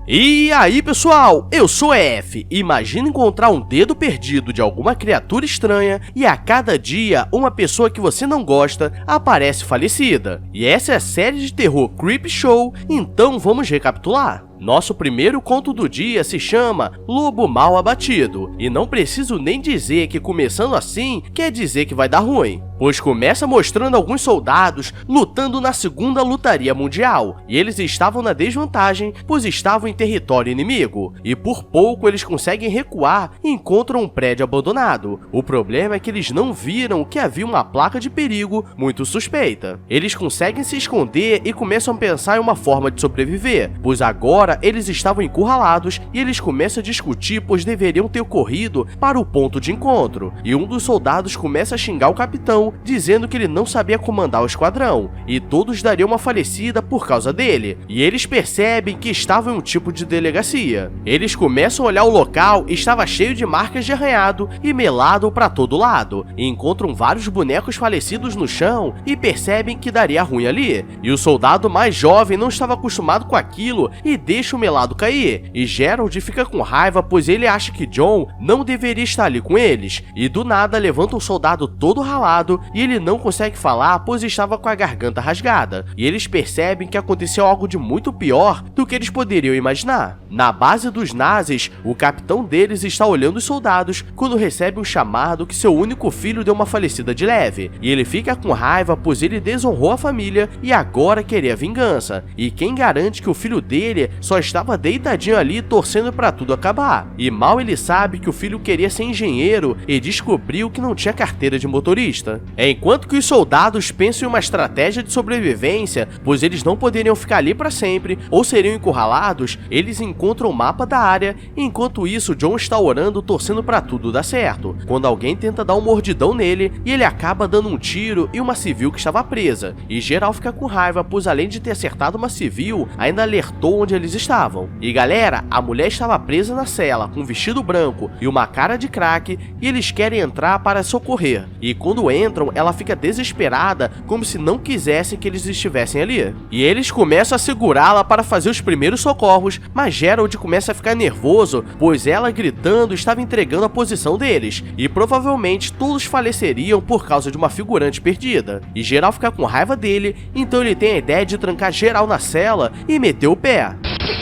E aí pessoal, eu sou F. Imagina encontrar um dedo perdido de alguma criatura estranha e a cada dia uma pessoa que você não gosta aparece falecida. E essa é a série de terror Creepshow, então vamos recapitular. Nosso primeiro conto do dia se chama Lobo Mal Abatido, e não preciso nem dizer que começando assim quer dizer que vai dar ruim, pois começa mostrando alguns soldados lutando na Segunda Lutaria Mundial, e eles estavam na desvantagem, pois estavam em território inimigo, e por pouco eles conseguem recuar e encontram um prédio abandonado. O problema é que eles não viram que havia uma placa de perigo muito suspeita. Eles conseguem se esconder e começam a pensar em uma forma de sobreviver, pois agora eles estavam encurralados e eles começam a discutir pois deveriam ter corrido para o ponto de encontro, e um dos soldados começa a xingar o capitão, dizendo que ele não sabia comandar o esquadrão, e todos dariam uma falecida por causa dele, e eles percebem que estavam em um tipo de delegacia. Eles começam a olhar o local e estava cheio de marcas de arranhado e melado para todo lado, e encontram vários bonecos falecidos no chão e percebem que daria ruim ali, e o soldado mais jovem não estava acostumado com aquilo e deixa o melado cair, e Gerald fica com raiva pois ele acha que John não deveria estar ali com eles, e do nada levanta um soldado todo ralado e ele não consegue falar pois estava com a garganta rasgada, e eles percebem que aconteceu algo de muito pior do que eles poderiam imaginar. Na base dos nazis, o capitão deles está olhando os soldados quando recebe um chamado que seu único filho deu uma falecida de leve, e ele fica com raiva pois ele desonrou a família e agora queria vingança, e quem garante que o filho dele só estava deitadinho ali torcendo para tudo acabar, e mal ele sabe que o filho queria ser engenheiro e descobriu que não tinha carteira de motorista. Enquanto que os soldados pensam em uma estratégia de sobrevivência, pois eles não poderiam ficar ali para sempre ou seriam encurralados, eles encontram o mapa da área, e enquanto isso John está orando torcendo para tudo dar certo, quando alguém tenta dar um mordidão nele e ele acaba dando um tiro em uma civil que estava presa, e geral fica com raiva pois além de ter acertado uma civil, ainda alertou onde eles estavam. E galera, a mulher estava presa na cela com um vestido branco e uma cara de crack, e eles querem entrar para socorrer, e quando entram ela fica desesperada como se não quisessem que eles estivessem ali, e eles começam a segurá-la para fazer os primeiros socorros, mas Gerald começa a ficar nervoso pois ela gritando estava entregando a posição deles, e provavelmente todos faleceriam por causa de uma figurante perdida, e geral fica com raiva dele, então ele tem a ideia de trancar geral na cela e meter o pé.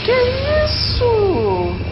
Que é isso?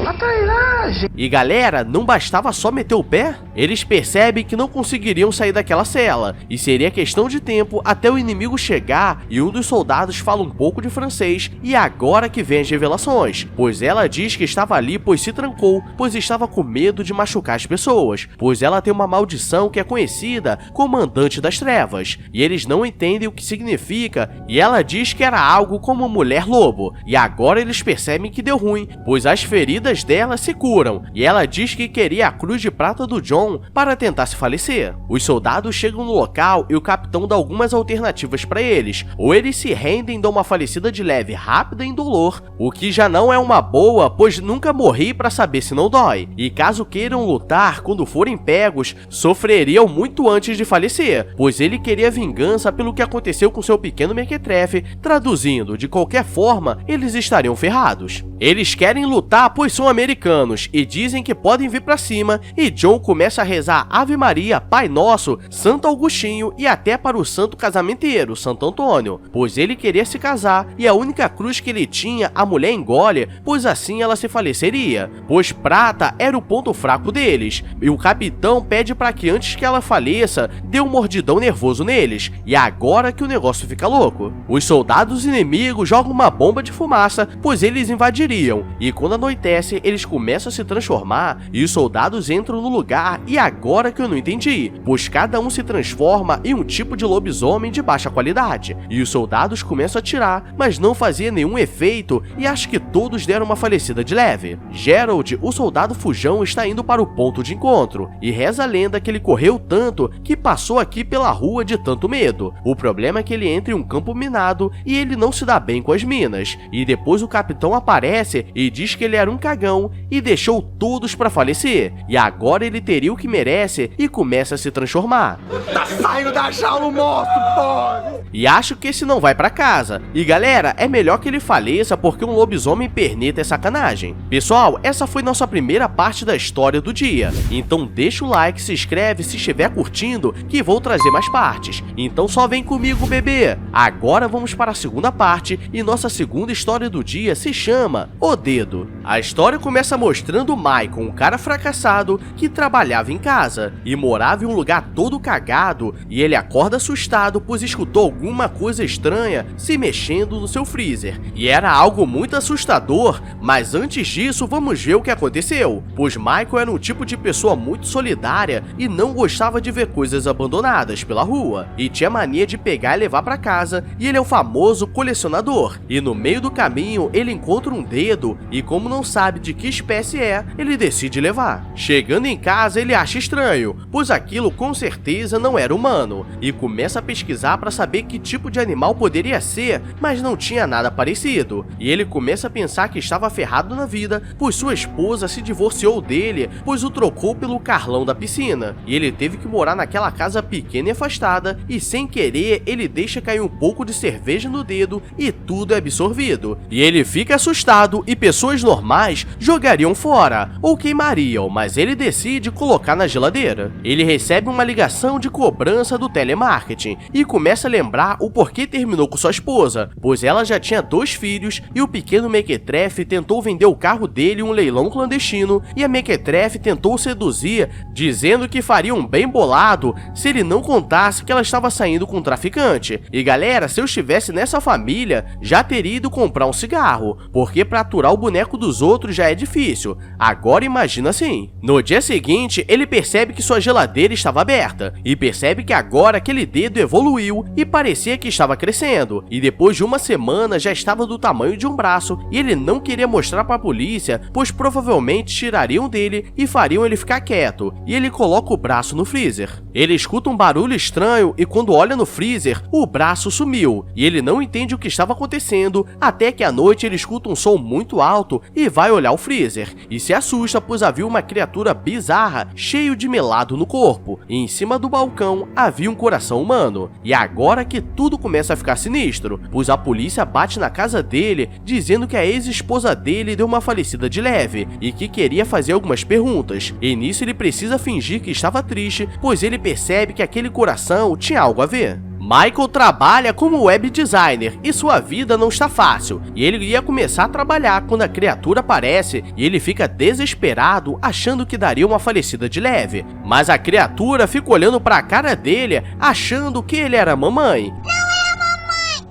Uma trairagem! E galera, não bastava só meter o pé? Eles percebem que não conseguiriam sair daquela cela, e seria questão de tempo até o inimigo chegar, e um dos soldados fala um pouco de francês, e agora que vem as revelações, pois ela diz que estava ali pois se trancou, pois estava com medo de machucar as pessoas, pois ela tem uma maldição que é conhecida como Andante das Trevas, e eles não entendem o que significa, e ela diz que era algo como mulher lobo, e agora eles percebem que deu ruim, pois as feridas dela se curam, e ela diz que queria a cruz de prata do John para tentar se falecer. Os soldados chegam no local e o capitão dá algumas alternativas para eles, ou eles se rendem e dão uma falecida de leve rápida e indolor, o que já não é uma boa, pois nunca morri para saber se não dói, e caso queiram lutar quando forem pegos, sofreriam muito antes de falecer, pois ele queria vingança pelo que aconteceu com seu pequeno mequetrefe, traduzindo, de qualquer forma, eles estariam ferrados. Eles querem lutar pois são americanos e dizem que podem vir pra cima, e John começa a rezar Ave Maria, Pai Nosso, Santo Augustinho e até para o santo casamenteiro, Santo Antônio, pois ele queria se casar e a única cruz que ele tinha a mulher engole, pois assim ela se faleceria, pois prata era o ponto fraco deles, e o capitão pede para que antes que ela faleça, dê um mordidão nervoso neles, e agora que o negócio fica louco. Os soldados inimigos jogam uma bomba de fumaça, pois eles invadiriam, e quando anoitece, eles começam a se transformar, e os soldados entram no lugar, e agora que eu não entendi, pois cada um se transforma em um tipo de lobisomem de baixa qualidade, e os soldados começam a atirar, mas não fazia nenhum efeito, e acho que todos deram uma falecida de leve. Gerald, o soldado fujão, está indo para o ponto de encontro, e reza a lenda que ele correu tanto que passou aqui pela rua de tanto medo. O problema é que ele entra em um campo minado, e ele não se dá bem com as minas, e depois o capitão aparece e diz que ele era um cagão e deixou todos para falecer, e agora ele teria o que merece e começa a se transformar. Tá saindo da jaula o monstro, pô! E acho que esse não vai pra casa. E galera, é melhor que ele faleça porque um lobisomem perneta é sacanagem. Pessoal, essa foi nossa primeira parte da história do dia. Então deixa o like, se inscreve se estiver curtindo, que vou trazer mais partes. Então só vem comigo, bebê. Agora vamos para a segunda parte e nossa segunda história do dia se chama O Dedo. A história começa mostrando Michael, um cara fracassado que trabalhava em casa e morava em um lugar todo cagado, e ele acorda assustado pois escutou alguma coisa estranha se mexendo no seu freezer. E era algo muito assustador, mas antes disso vamos ver o que aconteceu, pois Michael era um tipo de pessoa muito solidária e não gostava de ver coisas abandonadas pela rua, e tinha mania de pegar e levar pra casa, e ele é o famoso colecionador. E no meio do caminho ele encontra um dedo e, como não sabe de que espécie é, ele decide levar. Chegando em casa ele acha estranho, pois aquilo com certeza não era humano, e começa a pesquisar para saber que tipo de animal poderia ser, mas não tinha nada parecido. E ele começa a pensar que estava ferrado na vida, pois sua esposa se divorciou dele, pois o trocou pelo Carlão da piscina, e ele teve que morar naquela casa pequena e afastada, e sem querer ele deixa cair um pouco de cerveja no dedo e tudo é absorvido. E ele fica assustado e pessoas normais jogariam fora ou queimariam, mas ele decide colocar na geladeira. Ele recebe uma ligação de cobrança do telemarketing e começa a lembrar o porquê terminou com sua esposa, pois ela já tinha 2 filhos e o pequeno Mequetrefe tentou vender o carro dele em um leilão clandestino, e a Mequetrefe tentou seduzir, dizendo que faria um bem bolado se ele não contasse que ela estava saindo com um traficante. E galera, se eu estivesse nessa família, já teria ido comprar um cigarro, porque pra aturar o boneco dos outros já é difícil, agora imagina assim. No dia seguinte, ele percebe que sua geladeira estava aberta, e percebe que agora aquele dedo evoluiu e parecia que estava crescendo, e depois de uma semana já estava do tamanho de um braço, e ele não queria mostrar pra polícia, pois provavelmente tirariam dele e fariam ele ficar quieto, e ele coloca o braço no freezer. Ele escuta um barulho estranho e quando olha no freezer, o braço sumiu, e ele não entende o que estava acontecendo, até que à noite ele escuta um som muito alto e vai olhar o freezer, e se assusta pois havia uma criatura bizarra, cheio de melado no corpo, e em cima do balcão havia um coração humano. E agora que tudo começa a ficar sinistro, pois a polícia bate na casa dele, dizendo que a ex-esposa dele deu uma falecida de leve, e que queria fazer algumas perguntas, e nisso ele precisa fingir que estava triste, pois ele percebe que aquele coração tinha algo a ver. Michael trabalha como web designer e sua vida não está fácil, e ele ia começar a trabalhar quando a criatura aparece e ele fica desesperado achando que daria uma falecida de leve, mas a criatura fica olhando para a cara dele achando que ele era a mamãe.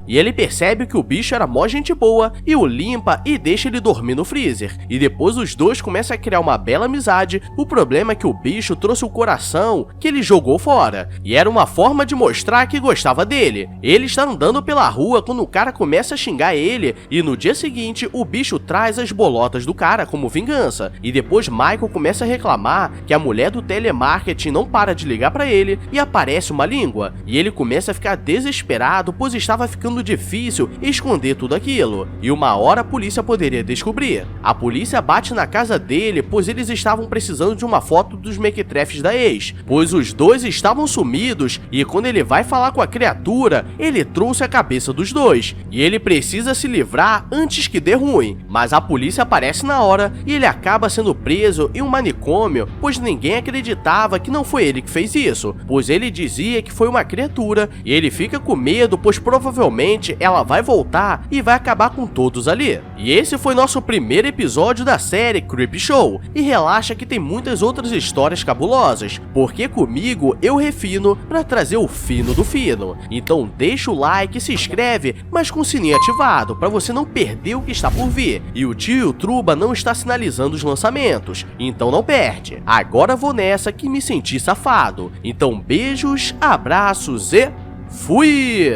E ele percebe que o bicho era mó gente boa e o limpa e deixa ele dormir no freezer. E depois os dois começam a criar uma bela amizade. O problema é que o bicho trouxe o coração que ele jogou fora. E era uma forma de mostrar que gostava dele. Ele está andando pela rua quando o cara começa a xingar ele. E no dia seguinte o bicho traz as bolotas do cara como vingança. E depois Michael começa a reclamar que a mulher do telemarketing não para de ligar para ele e aparece uma língua. E ele começa a ficar desesperado pois estava ficando difícil esconder tudo aquilo, e uma hora a polícia poderia descobrir. A polícia bate na casa dele, pois eles estavam precisando de uma foto dos mequetrefes da ex, pois os dois estavam sumidos, e quando ele vai falar com a criatura, ele trouxe a cabeça dos dois, e ele precisa se livrar antes que dê ruim, mas a polícia aparece na hora, e ele acaba sendo preso em um manicômio, pois ninguém acreditava que não foi ele que fez isso, pois ele dizia que foi uma criatura, e ele fica com medo, pois provavelmente ela vai voltar e vai acabar com todos ali. E esse foi nosso primeiro episódio da série Creepshow, e relaxa que tem muitas outras histórias cabulosas, porque comigo eu refino pra trazer o fino do fino. Então deixa o like, se inscreve, mas com o sininho ativado pra você não perder o que está por vir. E o tio Truba não está sinalizando os lançamentos, então não perde. Agora vou nessa que me senti safado. Então beijos, abraços e fui!